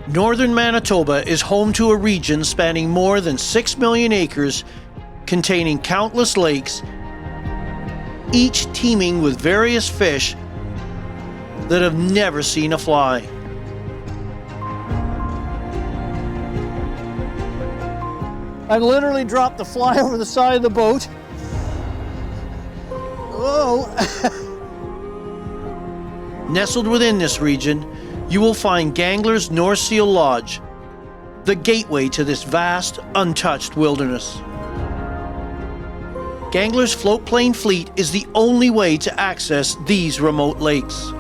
Northern Manitoba is home to a region spanning more than 6 million acres, containing countless lakes, each teeming with various fish that have never seen a fly. I literally dropped the fly over the side of the boat. Whoa! Nestled within this region, you will find Gangler's North Seal Lodge, the gateway to this vast, untouched wilderness. Gangler's floatplane fleet is the only way to access these remote lakes.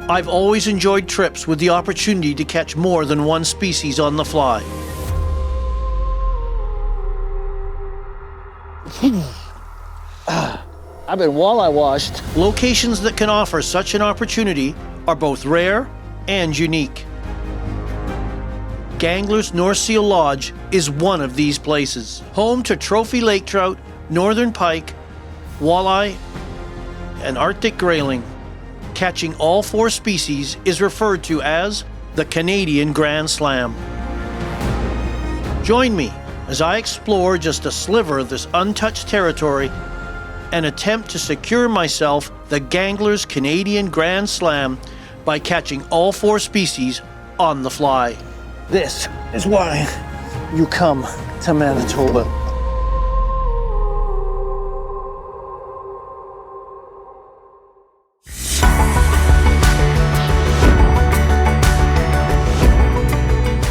I've always enjoyed trips with the opportunity to catch more than one species on the fly. I've been walleye washed. Locations that can offer such an opportunity are both rare and unique. Gangler's North Seal Lodge is one of these places. Home to trophy lake trout, northern pike, walleye, and Arctic grayling. Catching all 4 species is referred to as the Canadian Grand Slam. Join me as I explore just a sliver of this untouched territory and attempt to secure myself the Gangler's Canadian Grand Slam by catching all 4 species on the fly. This is why you come to Manitoba.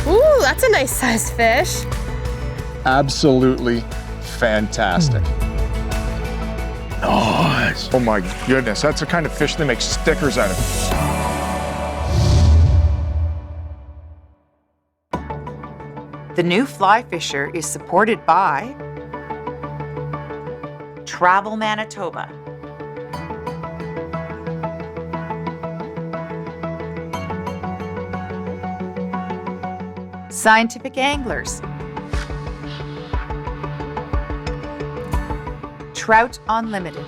Ooh, that's a nice sized fish. Absolutely fantastic. Nice. Oh my goodness, that's the kind of fish they make stickers out of. The new fly fisher is supported by Travel Manitoba, Scientific Anglers, Trout Unlimited,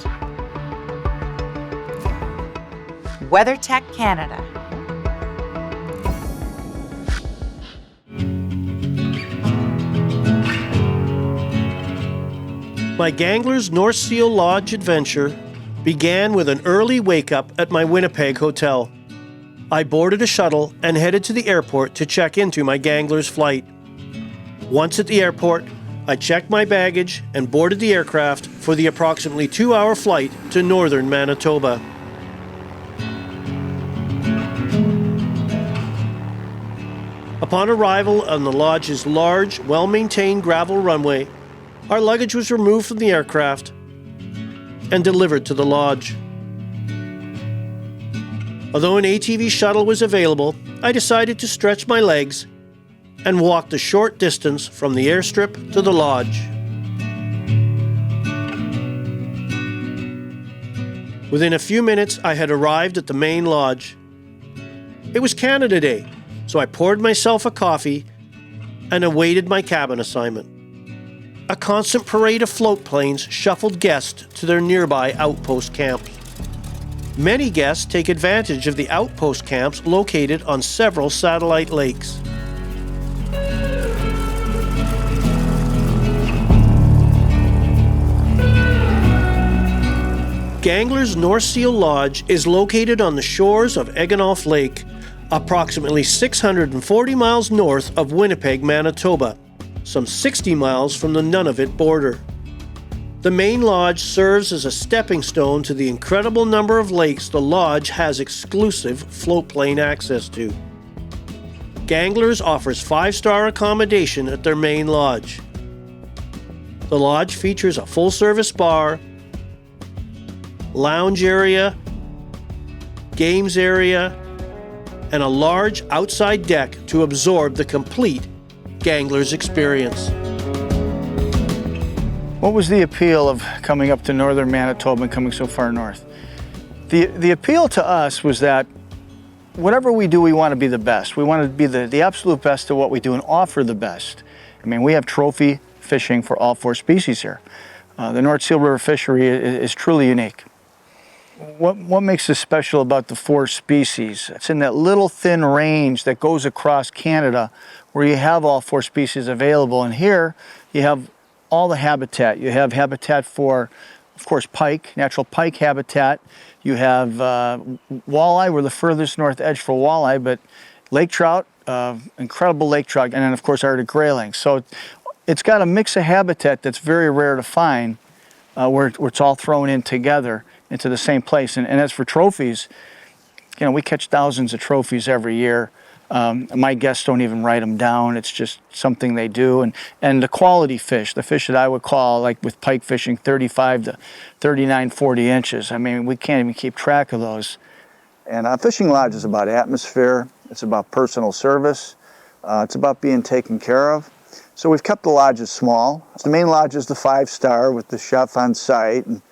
WeatherTech Canada, My Gangler's North Seal Lodge adventure began with an early wake-up at my Winnipeg hotel. I boarded a shuttle and headed to the airport to check into my Gangler's flight. Once at the airport, I checked my baggage and boarded the aircraft for the approximately 2-hour flight to northern Manitoba. Upon arrival on the lodge's large, well-maintained gravel runway, our luggage was removed from the aircraft and delivered to the lodge. Although an ATV shuttle was available, I decided to stretch my legs and walked a short distance from the airstrip to the lodge. Within a few minutes, I had arrived at the main lodge. It was Canada Day, so I poured myself a coffee and awaited my cabin assignment. A constant parade of float planes shuffled guests to their nearby outpost camps. Many guests take advantage of the outpost camps located on several satellite lakes. Gangler's North Seal Lodge is located on the shores of Eggenolf Lake, approximately 640 miles north of Winnipeg, Manitoba, some 60 miles from the Nunavut border. The main lodge serves as a stepping stone to the incredible number of lakes the lodge has exclusive floatplane access to. Gangler's offers 5-star accommodation at their main lodge. The lodge features a full-service bar, lounge area, games area, and a large outside deck to absorb the complete Gangler's experience. What was the appeal of coming up to northern Manitoba and coming so far north? The appeal to us was that whatever we do, we want to be the best. We want to be the absolute best at what we do and offer the best. I mean, we have trophy fishing for all 4 species here. The North Seal River fishery is truly unique. what makes this special about the 4 species? It's in that little thin range that goes across Canada where you have all 4 species available. And here you have all the habitat. You have habitat for, of course, pike, natural pike habitat. You have walleye. We're the furthest north edge for walleye, but lake trout, incredible lake trout, and then of course Arctic grayling. So it's got a mix of habitat that's very rare to find, where it's all thrown in together into the same place. And as for trophies, you know, we catch thousands of trophies every year. My guests don't even write them down. It's just something they do. And the quality fish, the fish that I would call, like with pike fishing, 35 to 39, 40 inches. I mean, we can't even keep track of those. And a fishing lodge is about atmosphere. It's about personal service. It's about being taken care of. So we've kept the lodges small. The main lodge is the 5-star with the chef on site and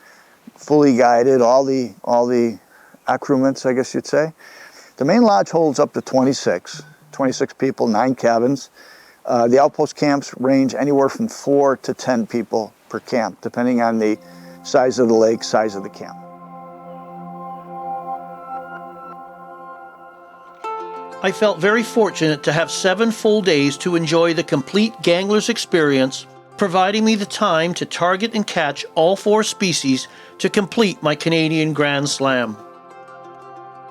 fully guided, all the accoutrements, I guess you'd say. The main lodge holds up to 26 people, 9 cabins. The outpost camps range anywhere from 4 to 10 people per camp, depending on the size of the lake, size of the camp. I felt very fortunate to have 7 full days to enjoy the complete Gangler's experience, providing me the time to target and catch all 4 species to complete my Canadian Grand Slam.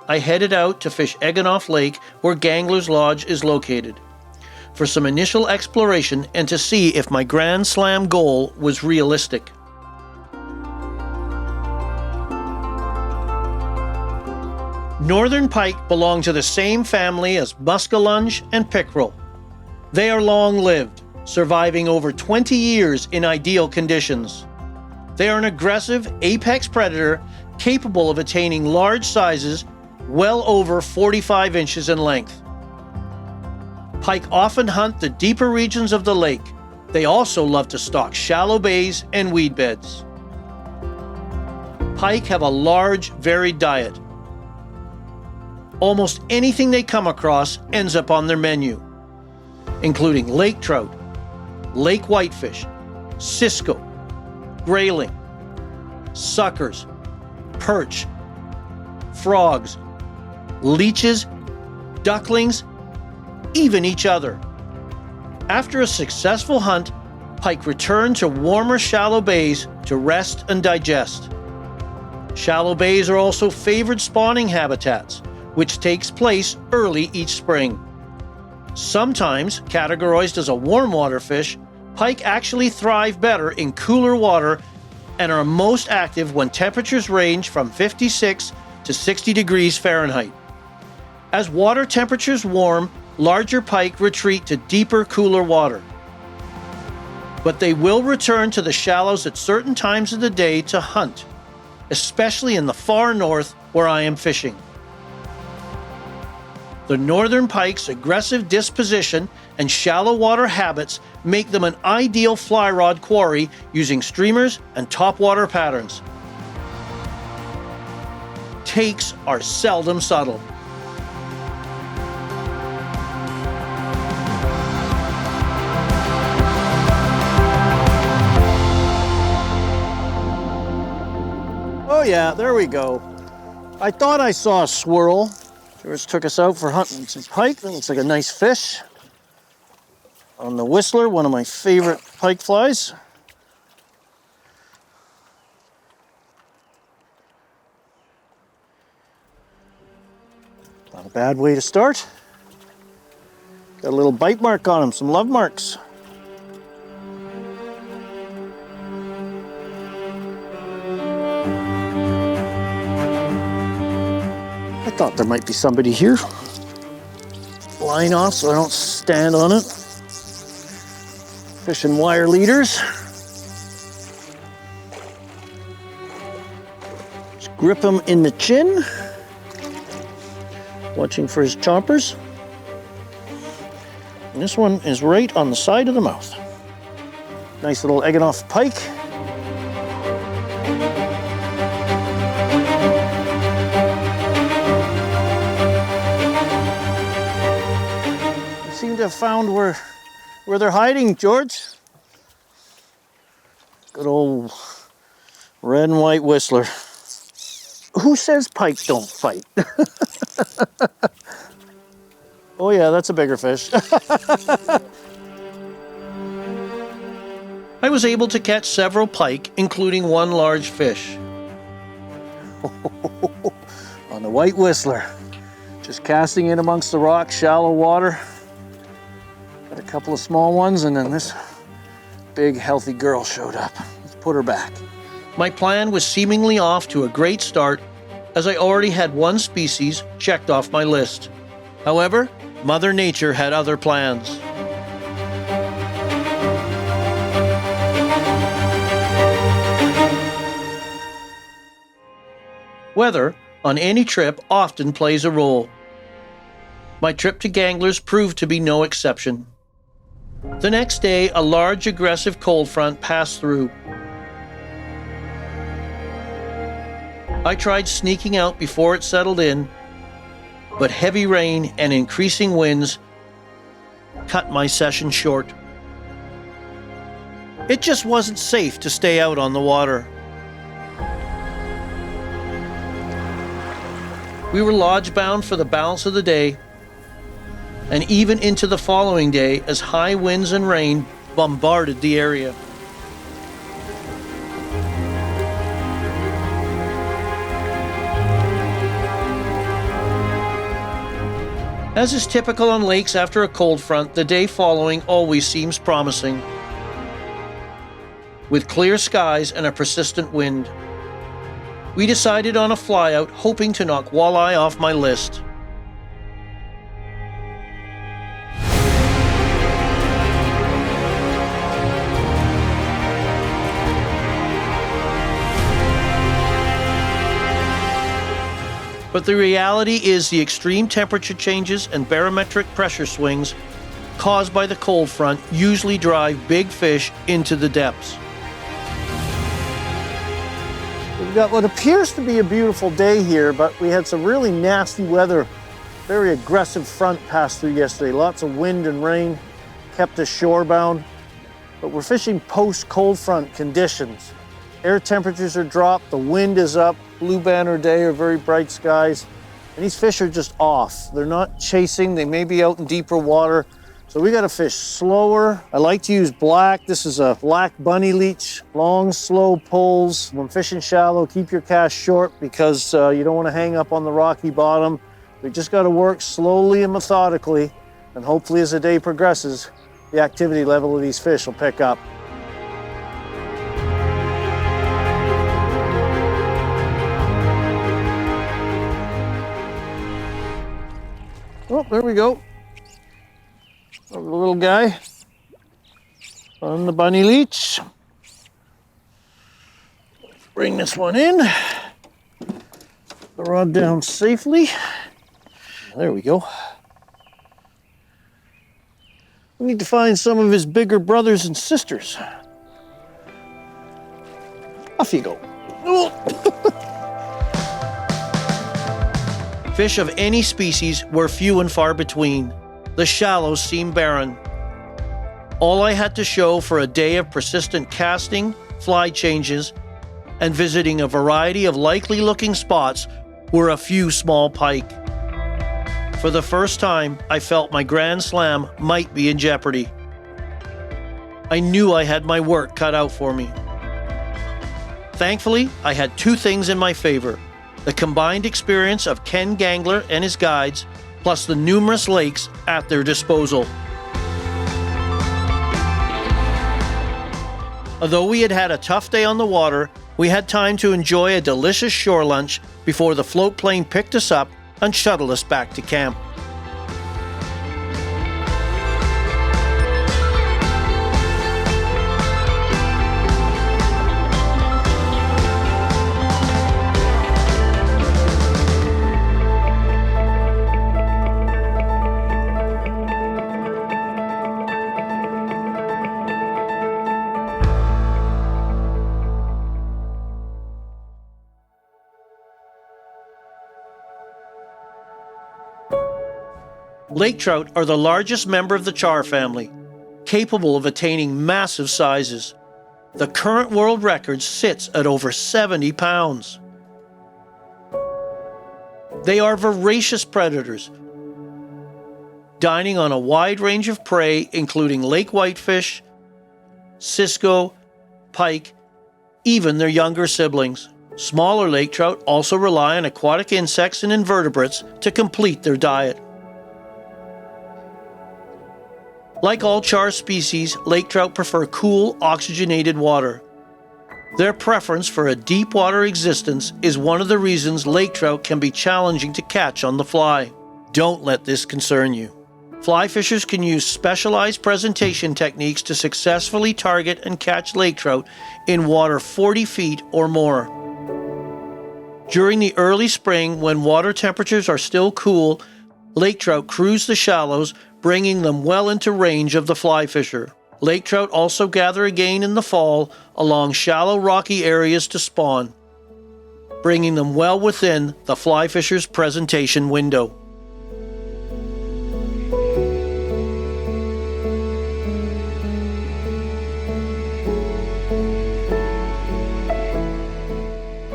I headed out to fish Eganoff Lake, where Gangler's Lodge is located, for some initial exploration and to see if my Grand Slam goal was realistic. Northern pike belong to the same family as muskellunge and pickerel. They are long-lived, surviving over 20 years in ideal conditions. They are an aggressive apex predator capable of attaining large sizes well over 45 inches in length. Pike often hunt the deeper regions of the lake. They also love to stalk shallow bays and weed beds. Pike have a large, varied diet. Almost anything they come across ends up on their menu, including lake trout, lake whitefish, cisco, grayling, suckers, perch, frogs, leeches, ducklings, even each other. After a successful hunt, pike return to warmer shallow bays to rest and digest. Shallow bays are also favored spawning habitats, which takes place early each spring. Sometimes categorized as a warm water fish, pike actually thrive better in cooler water and are most active when temperatures range from 56 to 60 degrees Fahrenheit. As water temperatures warm, larger pike retreat to deeper, cooler water. But they will return to the shallows at certain times of the day to hunt, especially in the far north where I am fishing. The northern pike's aggressive disposition and shallow water habits make them an ideal fly rod quarry using streamers and topwater patterns. Takes are seldom subtle. Oh yeah, there we go. I thought I saw a swirl. George took us out for hunting some pike. That looks like a nice fish. On the Whistler, one of my favorite pike flies. Not a bad way to start. Got a little bite mark on him, some love marks. I thought there might be somebody here. Line off so I don't stand on it. Fishing wire leaders. Just grip him in the chin. Watching for his chompers. And this one is right on the side of the mouth. Nice little Eganoff pike. Seem to have found where they're hiding, George. Good old red and white Whistler. Who says pike don't fight? Oh yeah, that's a bigger fish. I was able to catch several pike, including one large fish. On the white whistler. Just casting it amongst the rocks, shallow water. Got a couple of small ones, and then this big, healthy girl showed up. Let's put her back. My plan was seemingly off to a great start, as I already had one species checked off my list. However, Mother Nature had other plans. Weather on any trip often plays a role. My trip to Ganglers proved to be no exception. The next day, a large aggressive cold front passed through. I tried sneaking out before it settled in, but heavy rain and increasing winds cut my session short. It just wasn't safe to stay out on the water. We were lodge bound for the balance of the day, and even into the following day as high winds and rain bombarded the area. As is typical on lakes after a cold front, the day following always seems promising, with clear skies and a persistent wind. We decided on a flyout, hoping to knock walleye off my list. But the reality is the extreme temperature changes and barometric pressure swings caused by the cold front usually drive big fish into the depths. We've got what appears to be a beautiful day here, but we had some really nasty weather. Very aggressive front passed through yesterday. Lots of wind and rain kept us shorebound. But we're fishing post-cold front conditions. Air temperatures are dropped, the wind is up, blue banner day or very bright skies, and these fish are just off. They're not chasing, they may be out in deeper water, so we gotta fish slower. I like to use black. This is a black bunny leech, long, slow pulls. When fishing shallow, keep your cast short because you don't wanna hang up on the rocky bottom. We just gotta work slowly and methodically, and hopefully as the day progresses, the activity level of these fish will pick up. Oh, there we go. A little guy on the bunny leech. Bring this one in. The rod down safely. There we go. We need to find some of his bigger brothers and sisters. Off you go. Oh. Fish of any species were few and far between. The shallows seemed barren. All I had to show for a day of persistent casting, fly changes, and visiting a variety of likely-looking spots were a few small pike. For the first time, I felt my Grand Slam might be in jeopardy. I knew I had my work cut out for me. Thankfully, I had two things in my favor: the combined experience of Ken Gangler and his guides, plus the numerous lakes at their disposal. Although we had had a tough day on the water, we had time to enjoy a delicious shore lunch before the float plane picked us up and shuttled us back to camp. Lake trout are the largest member of the char family, capable of attaining massive sizes. The current world record sits at over 70 pounds. They are voracious predators, dining on a wide range of prey, including lake whitefish, cisco, pike, even their younger siblings. Smaller lake trout also rely on aquatic insects and invertebrates to complete their diet. Like all char species, lake trout prefer cool, oxygenated water. Their preference for a deep water existence is one of the reasons lake trout can be challenging to catch on the fly. Don't let this concern you. Fly fishers can use specialized presentation techniques to successfully target and catch lake trout in water 40 feet or more. During the early spring, when water temperatures are still cool, lake trout cruise the shallows, bringing them well into range of the fly fisher. Lake trout also gather again in the fall along shallow rocky areas to spawn, bringing them well within the fly fisher's presentation window.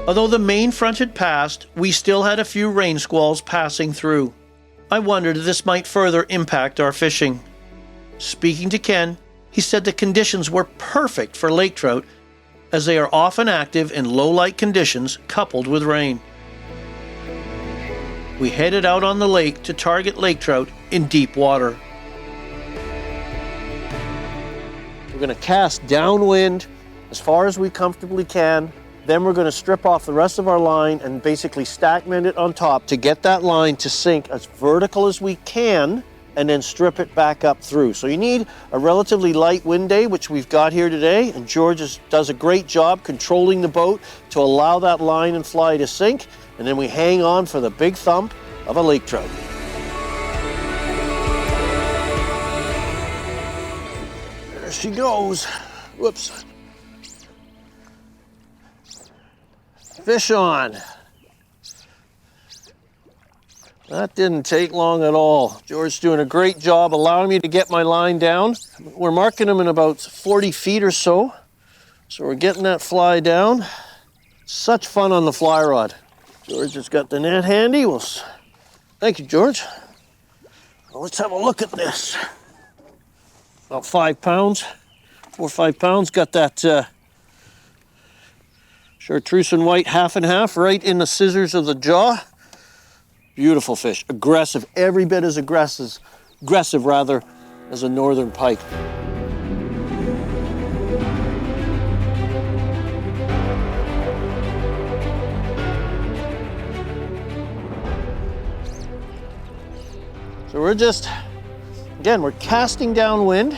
Although the main front had passed, we still had a few rain squalls passing through. I wondered if this might further impact our fishing. Speaking to Ken, he said the conditions were perfect for lake trout, as they are often active in low light conditions coupled with rain. We headed out on the lake to target lake trout in deep water. We're going to cast downwind as far as we comfortably can. Then we're going to strip off the rest of our line and basically stack mend it on top to get that line to sink as vertical as we can, and then strip it back up through. So you need a relatively light wind day, which we've got here today, and George does a great job controlling the boat to allow that line and fly to sink, and then we hang on for the big thump of a lake trout. There she goes. Whoops. Fish on. That didn't take long at all. George's doing a great job allowing me to get my line down. We're marking them in about 40 feet or so. So we're getting that fly down. Such fun on the fly rod. George has got the net handy. Thank you, George. Well, let's have a look at this. About 5 pounds, 4 or 5 pounds. Got that chartreuse and white half and half right in the scissors of the jaw. Beautiful fish, aggressive, every bit as aggressive as a northern pike. So we're we're casting downwind,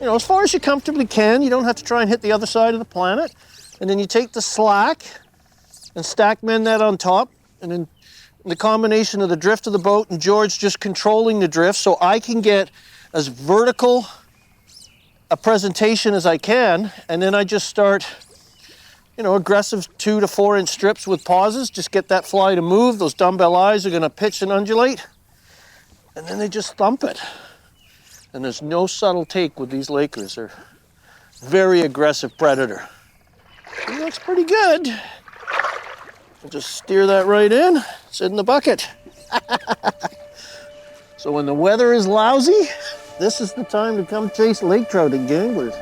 as far as you comfortably can. You don't have to try and hit the other side of the planet. And then you take the slack and stack mend that on top, and then the combination of the drift of the boat and George just controlling the drift so I can get as vertical a presentation as I can, and then I just start, aggressive 2 to 4 inch strips with pauses, just get that fly to move. Those dumbbell eyes are gonna pitch and undulate, and then they just thump it. And there's no subtle take with these Lakers. They're very aggressive predator. He looks pretty good. I'll just steer that right in. It's in the bucket. So when the weather is lousy, this is the time to come chase lake trout and ganglers.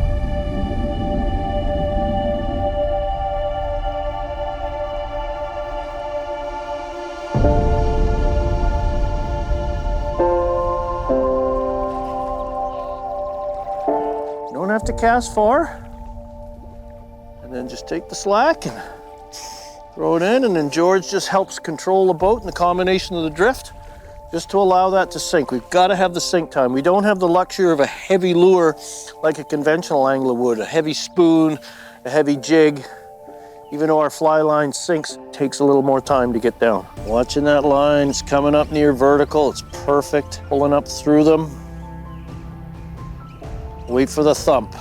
You don't have to cast far. And then just take the slack and throw it in, and then George just helps control the boat and the combination of the drift just to allow that to sink. We've got to have the sink time. We don't have the luxury of a heavy lure like a conventional angler would, a heavy spoon, a heavy jig. Even though our fly line sinks, it takes a little more time to get down. Watching that line, it's coming up near vertical, it's perfect. Pulling up through them. Wait for the thump.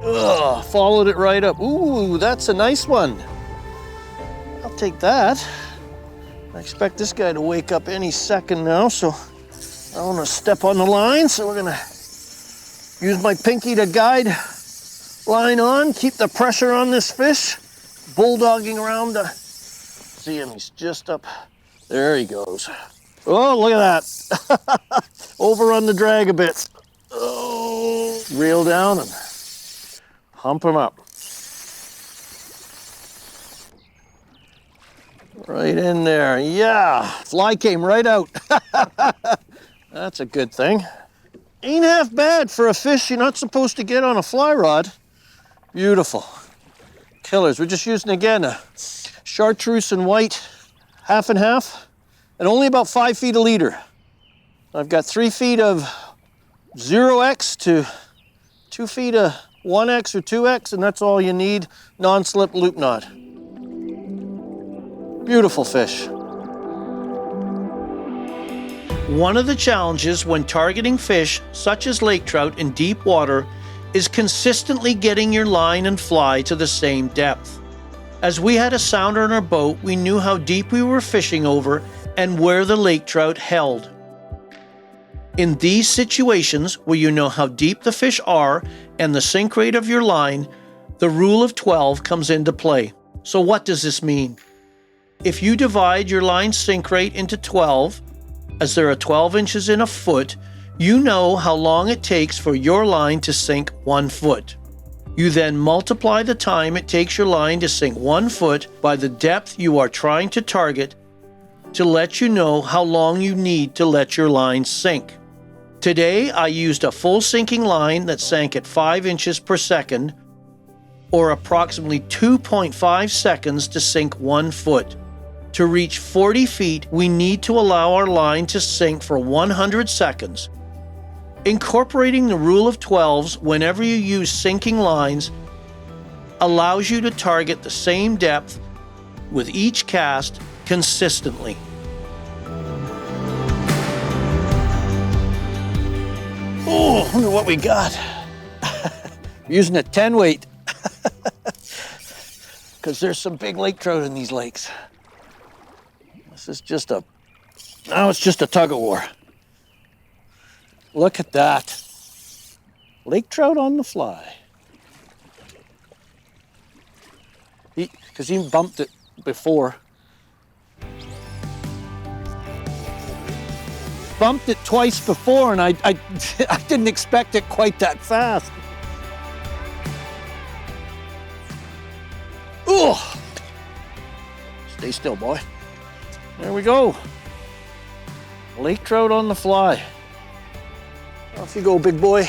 Ugh, followed it right up. Ooh, that's a nice one. I'll take that. I expect this guy to wake up any second now, so I want to step on the line. So we're gonna use my pinky to guide line on, keep the pressure on this fish, bulldogging around the see him. He's just up. There he goes. Oh, look at that. Overrun the drag a bit. Oh, reel down and hump him up. Right in there. Yeah, fly came right out. That's a good thing. Ain't half bad for a fish you're not supposed to get on a fly rod. Beautiful. Killers. We're just using, again, a chartreuse and white, half and half, and only about 5 feet a leader. I've got 3 feet of 0x to 2 feet of 1x or 2x, and that's all you need. Non-slip loop knot. Beautiful fish. One of the challenges when targeting fish, such as lake trout in deep water, is consistently getting your line and fly to the same depth. As we had a sounder on our boat, we knew how deep we were fishing over and where the lake trout held. In these situations where you know how deep the fish are and the sink rate of your line, the rule of 12 comes into play. So what does this mean? If you divide your line sink rate into 12, as there are 12 inches in a foot, you know how long it takes for your line to sink 1 foot. You then multiply the time it takes your line to sink 1 foot by the depth you are trying to target to let you know how long you need to let your line sink. Today, I used a full sinking line that sank at 5 inches per second, or approximately 2.5 seconds to sink 1 foot. To reach 40 feet, we need to allow our line to sink for 100 seconds. Incorporating the rule of 12s whenever you use sinking lines allows you to target the same depth with each cast consistently. Oh, look at what we got. Using a 10 weight. Because there's some big lake trout in these lakes. This is just a, now it's just a tug of war. Look at that. Lake trout on the fly. Because he bumped it before. Bumped it twice before, and I didn't expect it quite that fast. Ooh! Stay still, boy. There we go. Lake trout on the fly. Off you go, big boy.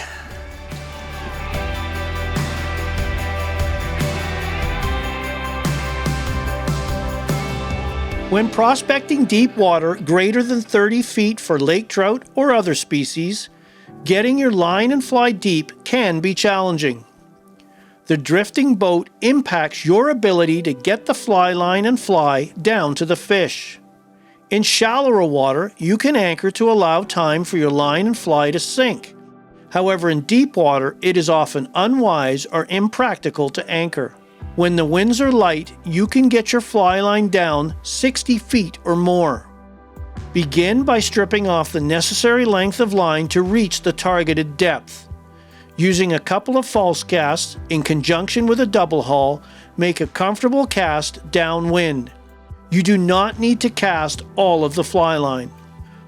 When prospecting deep water greater than 30 feet for lake trout or other species, getting your line and fly deep can be challenging. The drifting boat impacts your ability to get the fly line and fly down to the fish. In shallower water, you can anchor to allow time for your line and fly to sink. However, in deep water, it is often unwise or impractical to anchor. When the winds are light, you can get your fly line down 60 feet or more. Begin by stripping off the necessary length of line to reach the targeted depth. Using a couple of false casts in conjunction with a double haul, make a comfortable cast downwind. You do not need to cast all of the fly line.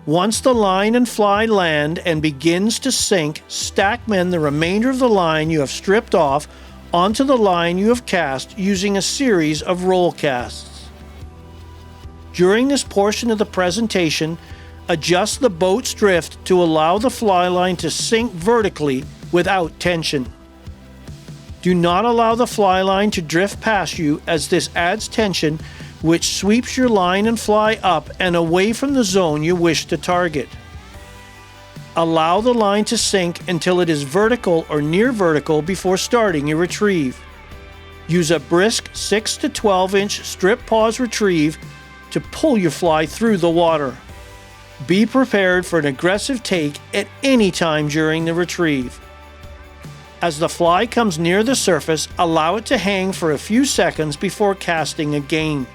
Once the line and fly land and begins to sink, stack mend the remainder of the line you have stripped off onto the line you have cast using a series of roll casts. During this portion of the presentation, adjust the boat's drift to allow the fly line to sink vertically without tension. Do not allow the fly line to drift past you, as this adds tension, which sweeps your line and fly up and away from the zone you wish to target. Allow the line to sink until it is vertical or near vertical before starting your retrieve. Use a brisk 6 to 12 inch strip pause retrieve to pull your fly through the water. Be prepared for an aggressive take at any time during the retrieve. As the fly comes near the surface, allow it to hang for a few seconds before casting again.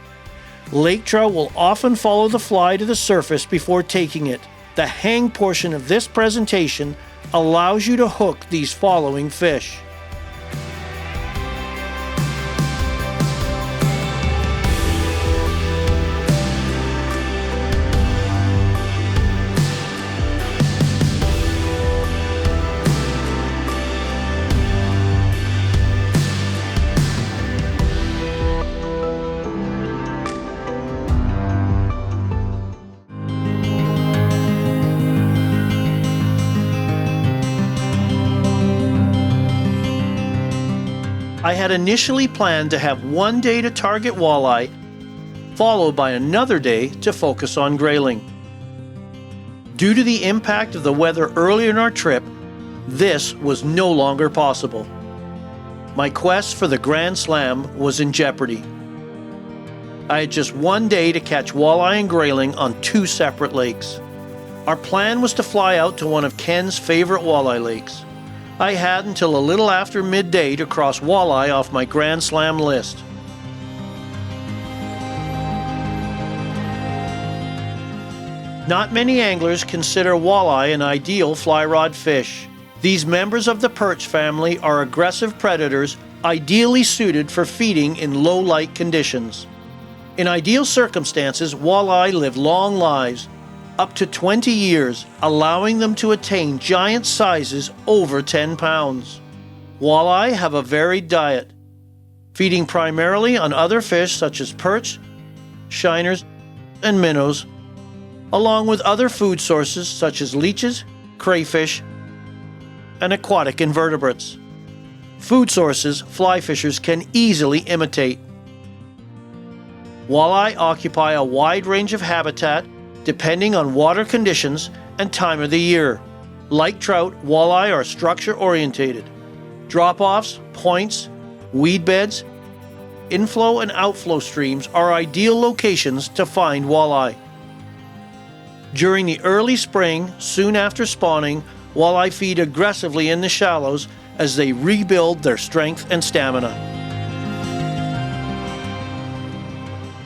Lake trout will often follow the fly to the surface before taking it. The hang portion of this presentation allows you to hook these following fish. I had initially planned to have one day to target walleye, followed by another day to focus on grayling. Due to the impact of the weather earlier in our trip, this was no longer possible. My quest for the Grand Slam was in jeopardy. I had just one day to catch walleye and grayling on 2 separate lakes. Our plan was to fly out to one of Ken's favorite walleye lakes. I had until a little after midday to cross walleye off my Grand Slam list. Not many anglers consider walleye an ideal fly rod fish. These members of the perch family are aggressive predators ideally suited for feeding in low light conditions. In ideal circumstances, walleye live long lives, up to 20 years, allowing them to attain giant sizes over 10 pounds. Walleye have a varied diet, feeding primarily on other fish such as perch, shiners, and minnows, along with other food sources such as leeches, crayfish, and aquatic invertebrates. Food sources fly fishers can easily imitate. Walleye occupy a wide range of habitat depending on water conditions and time of the year. Like trout, walleye are structure-orientated. Drop-offs, points, weed beds, inflow and outflow streams are ideal locations to find walleye. During the early spring, soon after spawning, walleye feed aggressively in the shallows as they rebuild their strength and stamina.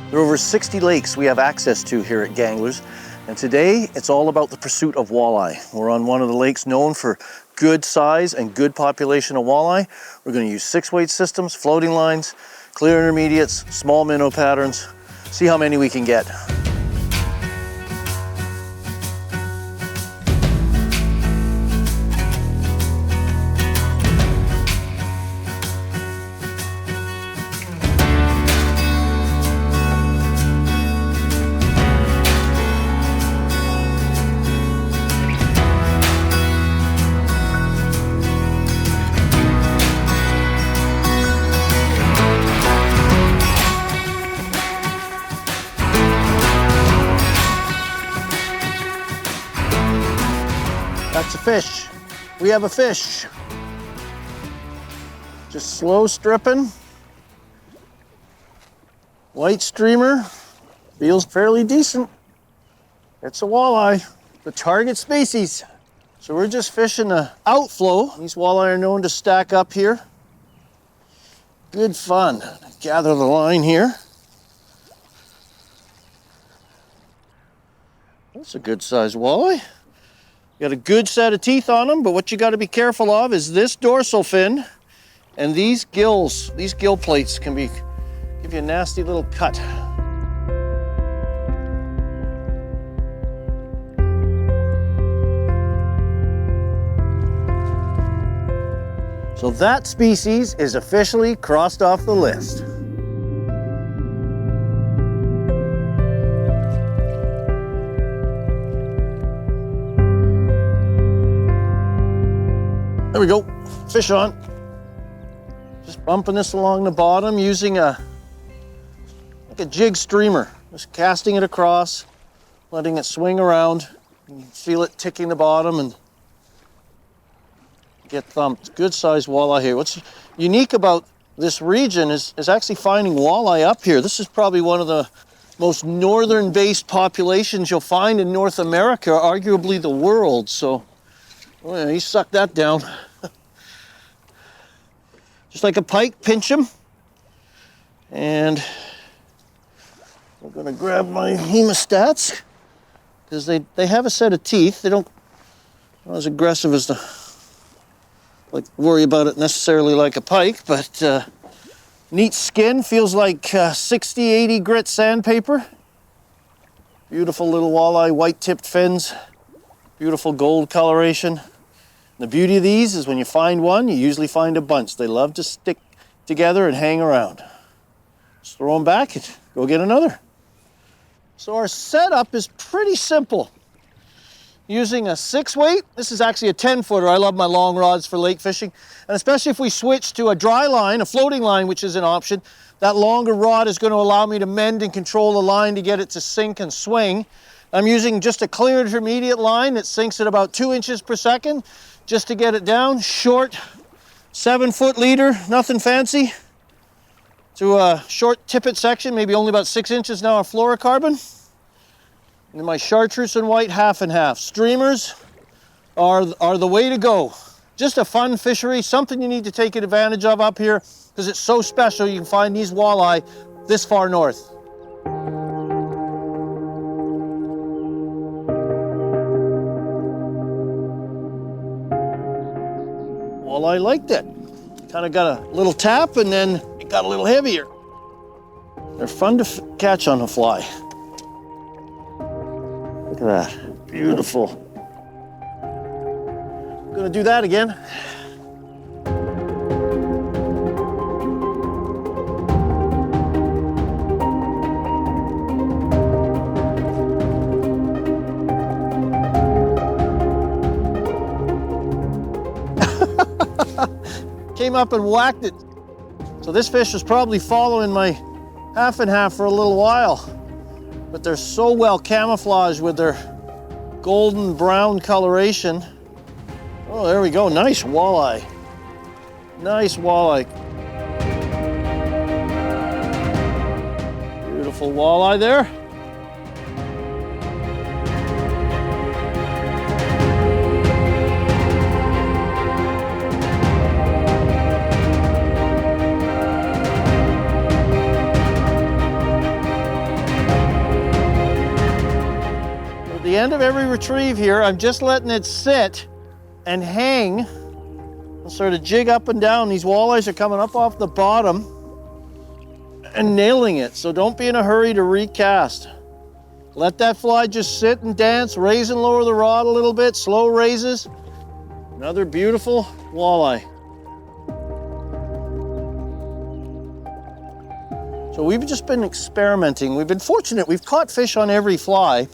There are over 60 lakes we have access to here at Ganglers, and today it's all about the pursuit of walleye. We're on one of the lakes known for good size and good population of walleye. We're going to use 6-weight systems, floating lines, clear intermediates, small minnow patterns, see how many we can get. That's a fish. We have a fish. Just slow stripping. White streamer. Feels fairly decent. It's a walleye, the target species. So we're just fishing the outflow. These walleye are known to stack up here. Good fun. Gather the line here. That's a good sized walleye. Got a good set of teeth on them, but what you got to be careful of is this dorsal fin and these gills. These gill plates can give you a nasty little cut. So that species is officially crossed off the list. There we go, fish on. Just bumping this along the bottom using like a jig streamer. Just casting it across, letting it swing around. You can feel it ticking the bottom and get thumped. Good sized walleye here. What's unique about this region is actually finding walleye up here. This is probably one of the most northern based populations you'll find in North America, arguably the world. So, oh yeah, he sucked that down. Just like a pike, pinch him. And I'm gonna grab my hemostats because they have a set of teeth. They don't not as aggressive as worry about it necessarily like a pike, but neat skin, feels like 60, 80 grit sandpaper. Beautiful little walleye, white tipped fins, beautiful gold coloration. The beauty of these is when you find one, you usually find a bunch. They love to stick together and hang around. Just throw them back and go get another. So our setup is pretty simple. using a 6 weight. This is actually a 10-footer. I love my long rods for lake fishing. And especially if we switch to a dry line, a floating line, which is an option, that longer rod is going to allow me to mend and control the line to get it to sink and swing. I'm using just a clear intermediate line that sinks at about 2 inches per second just to get it down. Short 7-foot leader, nothing fancy. To a short tippet section, maybe only about 6 inches now of fluorocarbon. And my chartreuse and white half and half. Streamers are the way to go. Just a fun fishery, something you need to take advantage of up here because it's so special. You can find these walleye this far north. Walleye liked it. Kind of got a little tap and then it got a little heavier. They're fun to catch on a fly. Look at that, beautiful. I'm gonna do that again. Came up and whacked it. So this fish was probably following my half and half for a little while, but they're so well camouflaged with their golden brown coloration. Oh, there we go, nice walleye. Nice walleye. Beautiful walleye there. At the end of every retrieve here, I'm just letting it sit and hang and sort of jig up and down. These walleyes are coming up off the bottom and nailing it. So don't be in a hurry to recast. Let that fly just sit and dance, raise and lower the rod a little bit, slow raises. Another beautiful walleye. So we've just been experimenting. We've been fortunate. We've caught fish on every fly.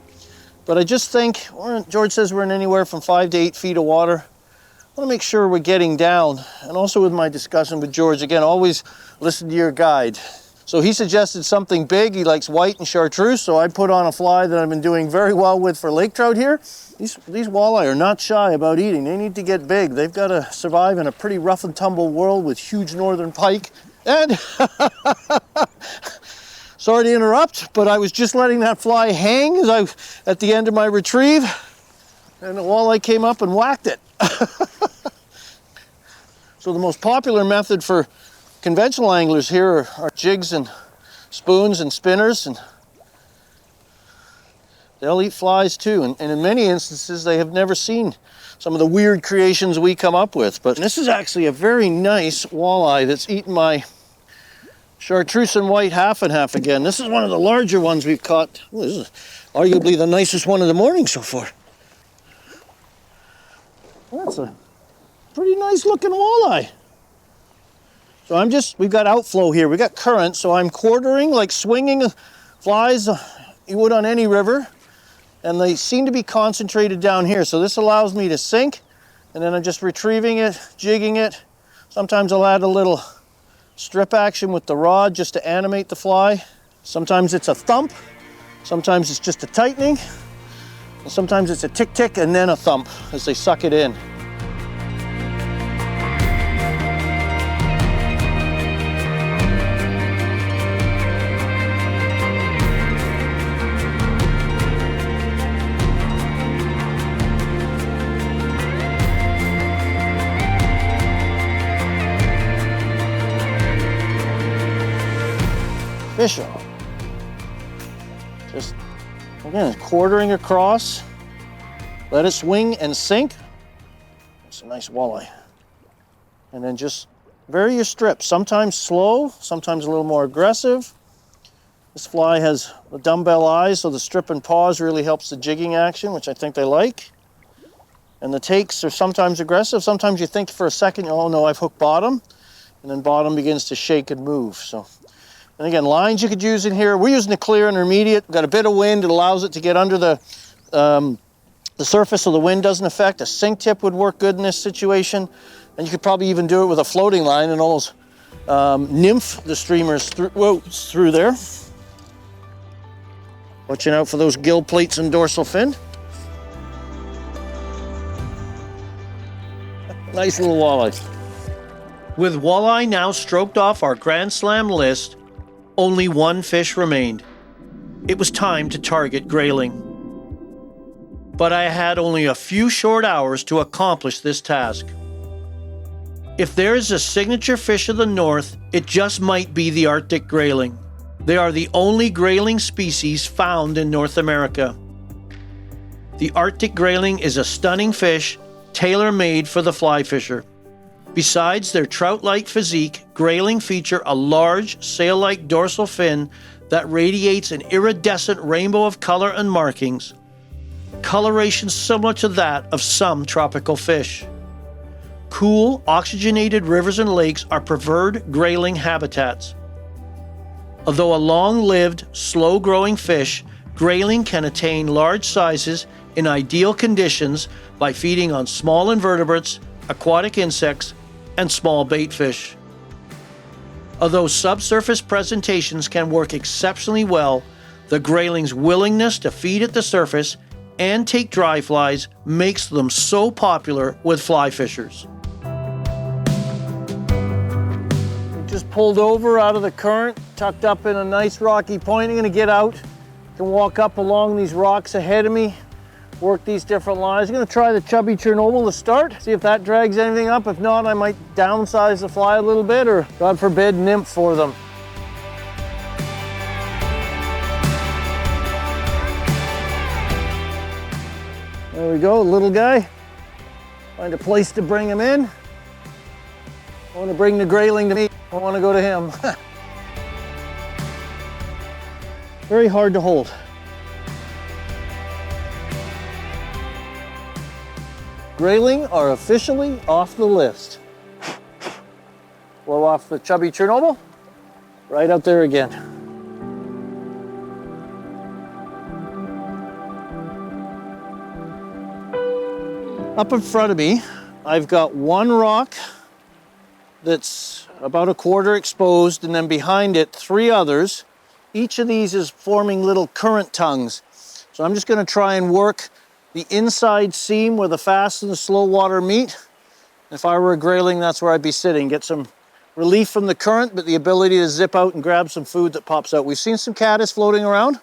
But I just think, George says we're in anywhere from 5 to 8 feet of water. I want to make sure we're getting down. And also with my discussion with George, again, always listen to your guide. So he suggested something big. He likes white and chartreuse, so I put on a fly that I've been doing very well with for lake trout here. These walleye are not shy about eating. They need to get big. They've got to survive in a pretty rough and tumble world with huge northern pike. And sorry to interrupt, but I was just letting that fly hang at the end of my retrieve, and the walleye came up and whacked it. So the most popular method for conventional anglers here are jigs and spoons and spinners, and they'll eat flies too. And in many instances, they have never seen some of the weird creations we come up with. But this is actually a very nice walleye that's eaten my chartreuse and white half and half again. This is one of the larger ones we've caught. Ooh, this is arguably the nicest one of the morning so far. That's a pretty nice looking walleye. So we've got outflow here. We got current, so I'm quartering, like swinging flies you would on any river. And they seem to be concentrated down here. So this allows me to sink, and then I'm just retrieving it, jigging it. Sometimes I'll add a little strip action with the rod just to animate the fly. Sometimes it's a thump, sometimes it's just a tightening, and sometimes it's a tick tick and then a thump as they suck it in. Fish on. Just, again, quartering across. Let it swing and sink. It's a nice walleye. And then just vary your strips. Sometimes slow, sometimes a little more aggressive. This fly has the dumbbell eyes, so the strip and pause really helps the jigging action, which I think they like. And the takes are sometimes aggressive. Sometimes you think for a second, oh no, I've hooked bottom. And then bottom begins to shake and move. So. And again, lines you could use in here. We're using a clear intermediate. We've got a bit of wind. It allows it to get under the The surface of the wind doesn't affect. A sink tip would work good in this situation. And you could probably even do it with a floating line and almost nymph the streamers through there. Watching out for those gill plates and dorsal fin. Nice little walleye. With walleye now stroked off our Grand Slam list, only one fish remained. It was time to target grayling. But I had only a few short hours to accomplish this task. If there is a signature fish of the north, it just might be the Arctic grayling. They are the only grayling species found in North America. The Arctic grayling is a stunning fish, tailor-made for the fly fisher. Besides their trout-like physique, grayling feature a large, sail-like dorsal fin that radiates an iridescent rainbow of color and markings. Coloration similar to that of some tropical fish. Cool, oxygenated rivers and lakes are preferred grayling habitats. Although a long-lived, slow-growing fish, grayling can attain large sizes in ideal conditions by feeding on small invertebrates, aquatic insects, and small bait fish. Although subsurface presentations can work exceptionally well, the grayling's willingness to feed at the surface and take dry flies makes them so popular with fly fishers. Just pulled over out of the current, tucked up in a nice rocky point. I'm gonna get out, can walk up along these rocks ahead of me, work these different lines. I'm gonna try the chubby Chernobyl to start, see if that drags anything up. If not, I might downsize the fly a little bit, or God forbid, nymph for them. There we go, little guy. Find a place to bring him in. I want to bring the grayling to me. I want to go to him. Very hard to hold. Grayling are officially off the list. Blow off the chubby Chernobyl. Right out there again. Up in front of me, I've got one rock that's about a quarter exposed, and then behind it, 3 others. Each of these is forming little current tongues. So I'm just gonna try and work the inside seam where the fast and the slow water meet. If I were a grayling, that's where I'd be sitting. Get some relief from the current, but the ability to zip out and grab some food that pops out. We've seen some caddis floating around,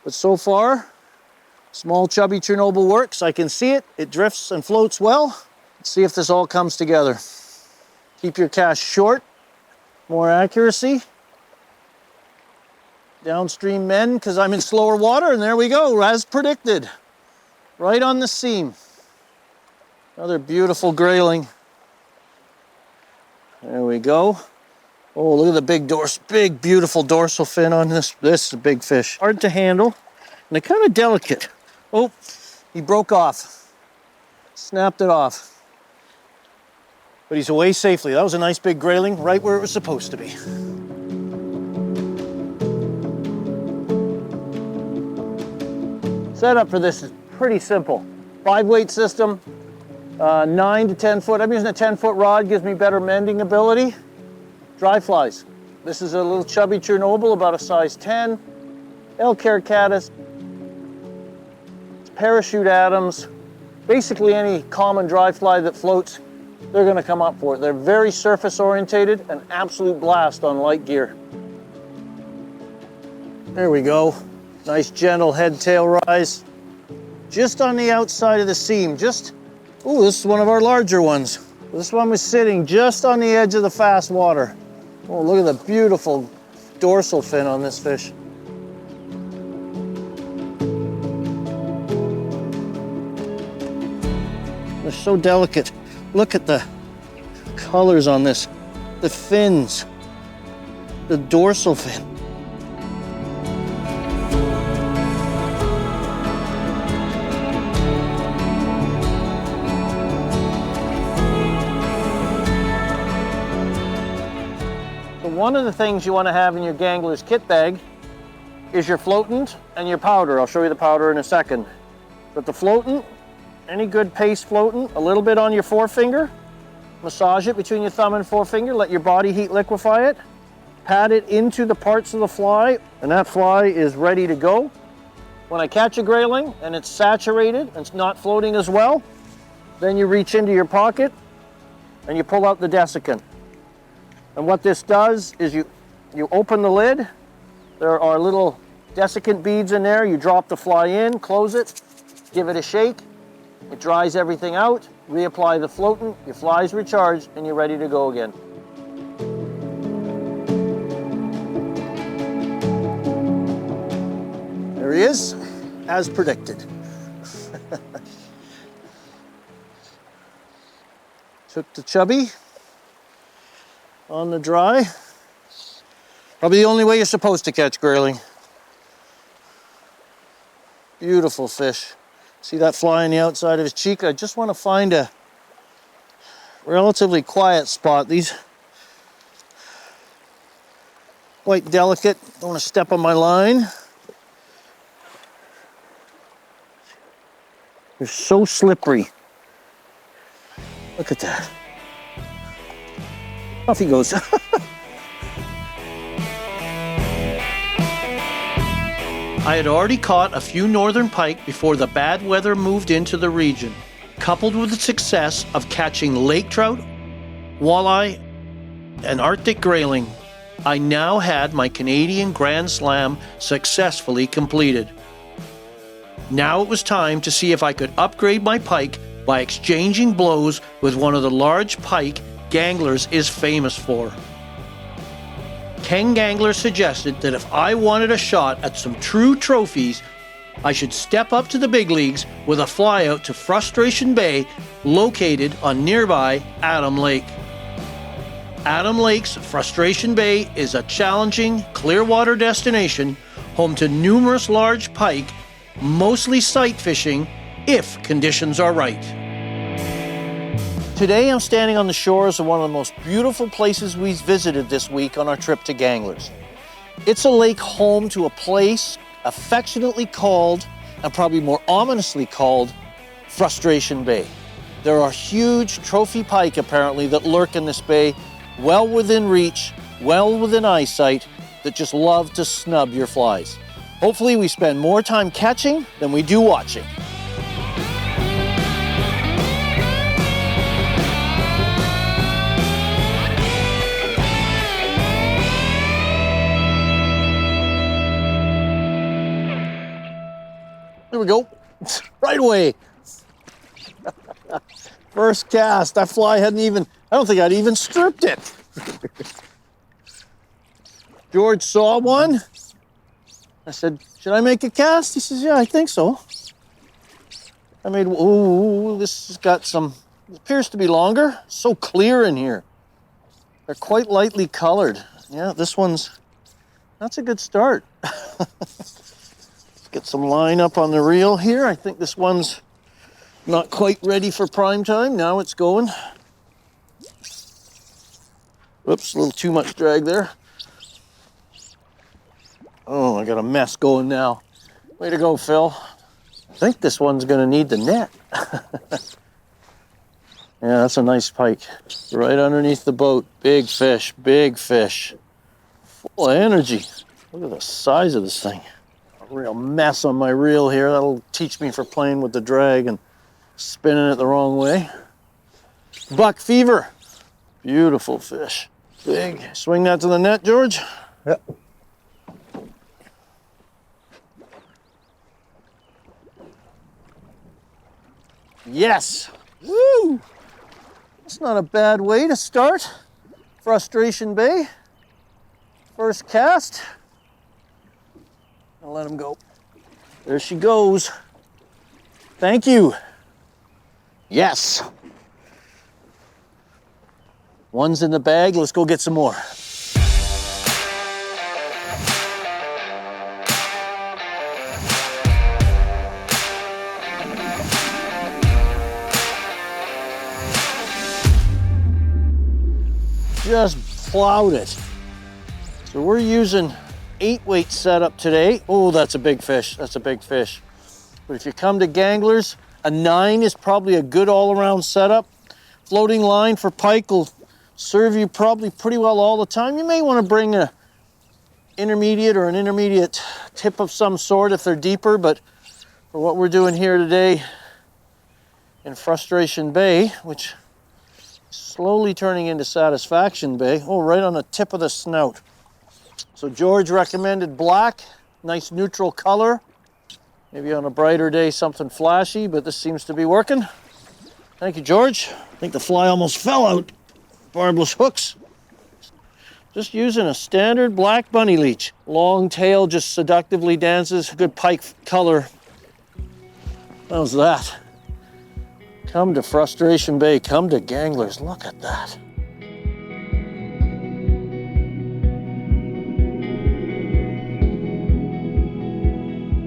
but so far, small chubby Chernobyl works. I can see it, it drifts and floats well. Let's see if this all comes together. Keep your cast short, more accuracy. Downstream men, because I'm in slower water, and there we go, as predicted. Right on the seam. Another beautiful grayling. There we go. Oh, look at the big beautiful dorsal fin on this. This is a big fish. Hard to handle, and they're kind of delicate. Oh, he broke off. Snapped it off. But he's away safely. That was a nice big grayling, right where it was supposed to be. Setup for this is pretty simple. 5-weight system, 9 to 10 foot. I'm using a 10-foot rod, gives me better mending ability. Dry flies. This is a little chubby Chernobyl, about a size 10. Elk hair caddis. Parachute Adams. Basically any common dry fly that floats, they're gonna come up for it. They're very surface orientated, an absolute blast on light gear. There we go. Nice gentle head tail rise. Just on the outside of the seam, ooh, this is one of our larger ones. This one was sitting just on the edge of the fast water. Oh, look at the beautiful dorsal fin on this fish. They're so delicate. Look at the colors on this, the fins, the dorsal fin. So one of the things you want to have in your Gangler's kit bag is your floatant and your powder. I'll show you the powder in a second. But the floatant any good paste floating, a little bit on your forefinger. Massage it between your thumb and forefinger, let your body heat liquefy it. Pat it into the parts of the fly, and that fly is ready to go. When I catch a grayling and it's saturated and it's not floating as well, then you reach into your pocket and you pull out the desiccant. And what this does is you open the lid, there are little desiccant beads in there, you drop the fly in, close it, give it a shake, it dries everything out, reapply the floatant, your fly's recharged, and you're ready to go again. There he is, as predicted. Took the chubby on the dry. Probably the only way you're supposed to catch grayling. Beautiful fish. See that fly on the outside of his cheek? I just want to find a relatively quiet spot. These quite delicate. Don't want to step on my line. They're so slippery. Look at that. Off he goes. I had already caught a few northern pike before the bad weather moved into the region. Coupled with the success of catching lake trout, walleye, and Arctic grayling, I now had my Canadian Grand Slam successfully completed. Now it was time to see if I could upgrade my pike by exchanging blows with one of the large pike Ganglers is famous for. Ken Gangler suggested that if I wanted a shot at some true trophies, I should step up to the big leagues with a flyout to Frustration Bay, located on nearby Adam Lake. Adam Lake's Frustration Bay is a challenging, clear water destination, home to numerous large pike, mostly sight fishing, if conditions are right. Today I'm standing on the shores of one of the most beautiful places we visited this week on our trip to Ganglers. It's a lake home to a place affectionately called, and probably more ominously called, Frustration Bay. There are huge trophy pike apparently that lurk in this bay, well within reach, well within eyesight, that just love to snub your flies. Hopefully we spend more time catching than we do watching. There we go, right away. First cast, that fly hadn't even, I don't think I'd even stripped it. George saw one. I said, should I make a cast? He says, yeah, I think so. I made, ooh, this has got some, it appears to be longer. So clear in here. They're quite lightly colored. Yeah, this one's, that's a good start. Get some line up on the reel here. I think this one's not quite ready for prime time. Now it's going. Whoops, a little too much drag there. Oh, I got a mess going now. Way to go, Phil. I think this one's gonna need the net. Yeah, that's a nice pike. Right underneath the boat. Big fish, big fish. Full of energy. Look at the size of this thing. Real mess on my reel here. That'll teach me for playing with the drag and spinning it the wrong way. Buck fever. Beautiful fish. Big. Swing that to the net, George. Yep. Yes. Woo! That's not a bad way to start. Frustration Bay. First cast. I'll let him go. There she goes. Thank you. Yes. One's in the bag. Let's go get some more. Just plowed it. So we're using 8-weight setup today. Oh, that's a big fish. That's a big fish. But if you come to Ganglers, A 9 is probably a good all-around setup. Floating line for pike will serve you probably pretty well all the time. You may want to bring a intermediate or an intermediate tip of some sort if they're deeper, but for what we're doing here today in Frustration Bay, which is slowly turning into Satisfaction Bay, oh, right on the tip of the snout. So George recommended black, nice neutral color. Maybe on a brighter day something flashy, but this seems to be working. Thank you, George. I think the fly almost fell out. Barbless hooks. Just using a standard black bunny leech. Long tail just seductively dances. Good pike color. How's that? Come to Frustration Bay. Come to Ganglers. Look at that.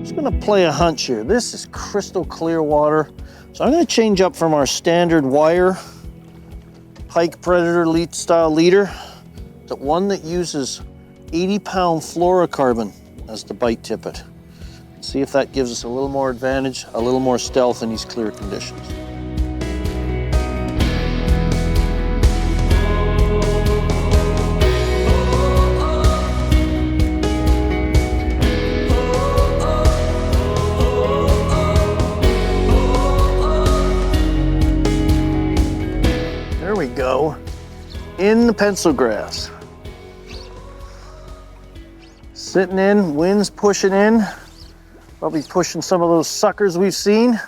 Just gonna play a hunch here. This is crystal clear water. So I'm gonna change up from our standard wire pike predator lead style leader to one that uses 80-pound fluorocarbon as the bite tippet. See if that gives us a little more advantage, a little more stealth in these clear conditions. There we go, in the pencil grass. Sitting in, wind's pushing in. Probably pushing some of those suckers we've seen.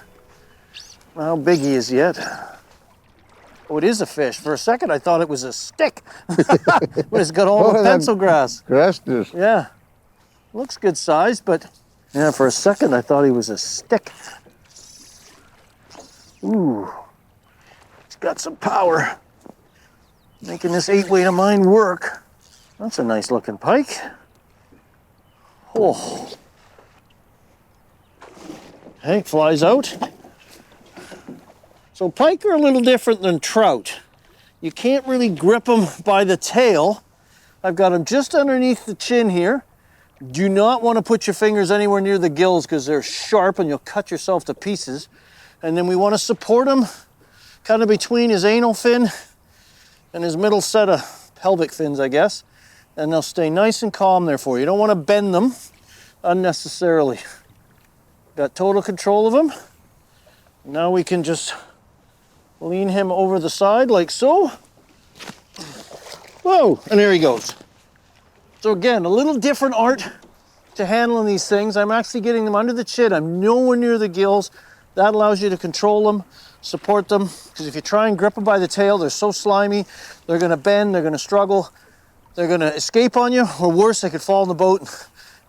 How big he is yet. Oh, it is a fish. For a second, I thought it was a stick. But it's got all the pencil grass. Grass is. Yeah. Looks good size, but yeah, for a second, I thought he was a stick. Ooh. It's got some power. Making this 8-weight of mine work. That's a nice looking pike. Oh. Hey, flies out. So pike are a little different than trout. You can't really grip them by the tail. I've got them just underneath the chin here. Do not want to put your fingers anywhere near the gills because they're sharp and you'll cut yourself to pieces. And then we want to support him kind of between his anal fin and his middle set of pelvic fins, I guess. And they'll stay nice and calm there for you. You don't want to bend them unnecessarily. Got total control of him. Now we can just lean him over the side like so. Whoa, and there he goes. So again, a little different art to handling these things. I'm actually getting them under the chin. I'm nowhere near the gills. That allows you to control them, support them, because if you try and grip them by the tail, they're so slimy, they're gonna bend, they're gonna struggle, they're gonna escape on you, or worse, they could fall in the boat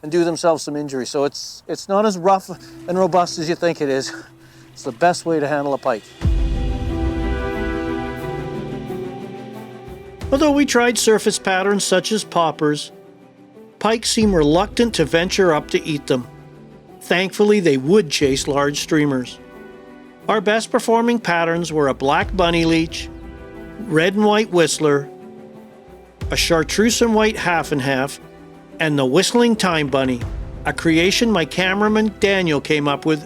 and do themselves some injury. So it's not as rough and robust as you think it is. It's the best way to handle a pike. Although we tried surface patterns such as poppers, pike seem reluctant to venture up to eat them. Thankfully, they would chase large streamers. Our best performing patterns were a black bunny leech, red and white whistler, a chartreuse and white half and half, and the whistling time bunny, a creation my cameraman Daniel came up with.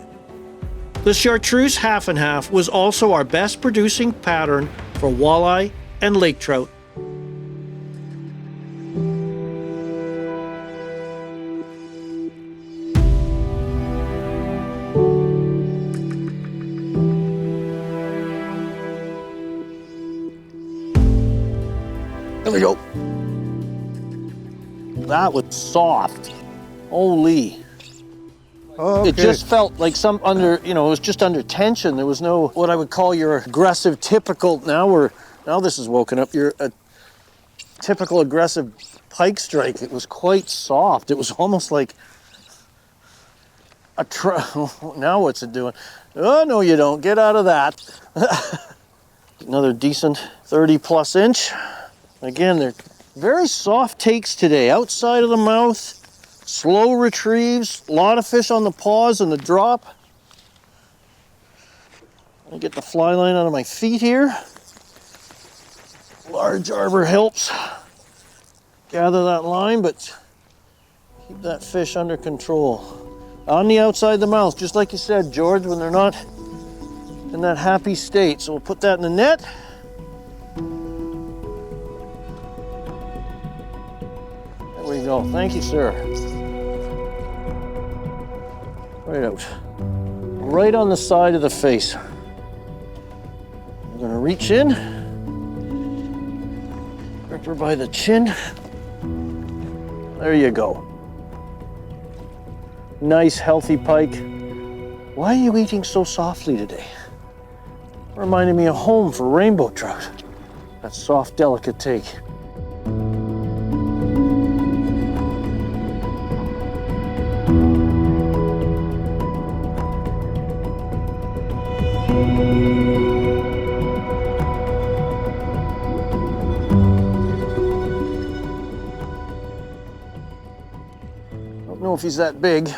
The chartreuse half and half was also our best producing pattern for walleye and lake trout. There we go. That was soft. Holy. Okay. It just felt like some under, it was just under tension. There was no, what I would call your aggressive, typical, now this is woken up, your typical aggressive pike strike. It was quite soft. It was almost like a now what's it doing? Oh, no, you don't. Get out of that. Another decent 30+ inch. Again, they're very soft takes today. Outside of the mouth, slow retrieves, a lot of fish on the paws and the drop. Let me get the fly line out of my feet here. Large arbor helps gather that line, but keep that fish under control. On the outside of the mouth, just like you said, George, when they're not in that happy state. So we'll put that in the net. There we go. Thank you, sir. Right out. Right on the side of the face. I'm gonna reach in, grip her by the chin. There you go. Nice, healthy pike. Why are you eating so softly today? Reminded me of home for rainbow trout. That soft, delicate take. Don't know if he's that big.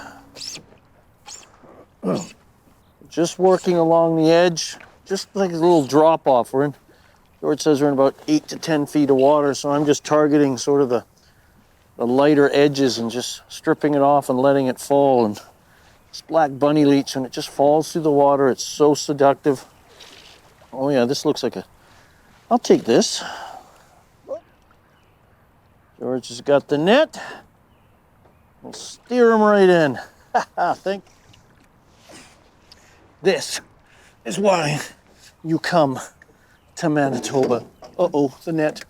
Just working along the edge, just like a little drop off. George says we're in about 8 to 10 feet of water, so I'm just targeting sort of the lighter edges and just stripping it off and letting it fall. And this black bunny leech, when it just falls through the water, it's so seductive. Oh yeah, this looks like I'll take this. George has got the net. We'll steer him right in. Think. This is why you come to Manitoba. Uh-oh, the net.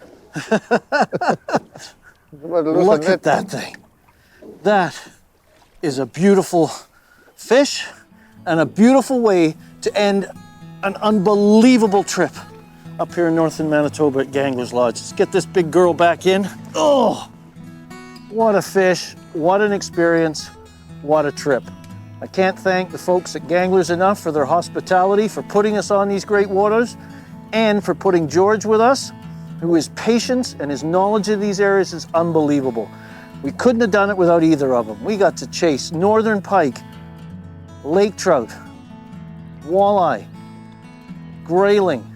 Look at that thing. That is a beautiful fish and a beautiful way to end an unbelievable trip up here in northern Manitoba at Gangler's Lodge. Let's get this big girl back in. Oh, what a fish, what an experience, what a trip. I can't thank the folks at Ganglers enough for their hospitality, for putting us on these great waters, and for putting George with us, who his patience and his knowledge of these areas is unbelievable. We couldn't have done it without either of them. We got to chase northern pike, lake trout, walleye, grayling.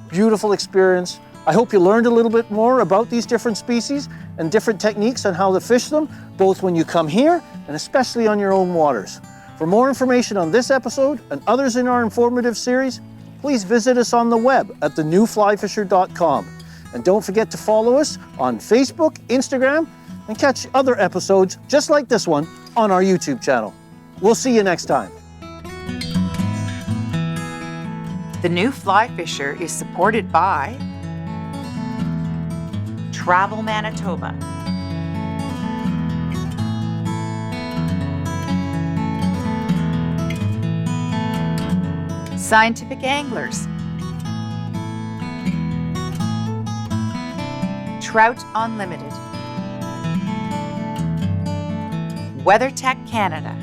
Beautiful experience. I hope you learned a little bit more about these different species and different techniques on how to fish them, both when you come here and especially on your own waters. For more information on this episode and others in our informative series, please visit us on the web at thenewflyfisher.com. And don't forget to follow us on Facebook, Instagram, and catch other episodes just like this one on our YouTube channel. We'll see you next time. The New Fly Fisher is supported by Travel Manitoba, Scientific Anglers, Trout Unlimited, WeatherTech Canada,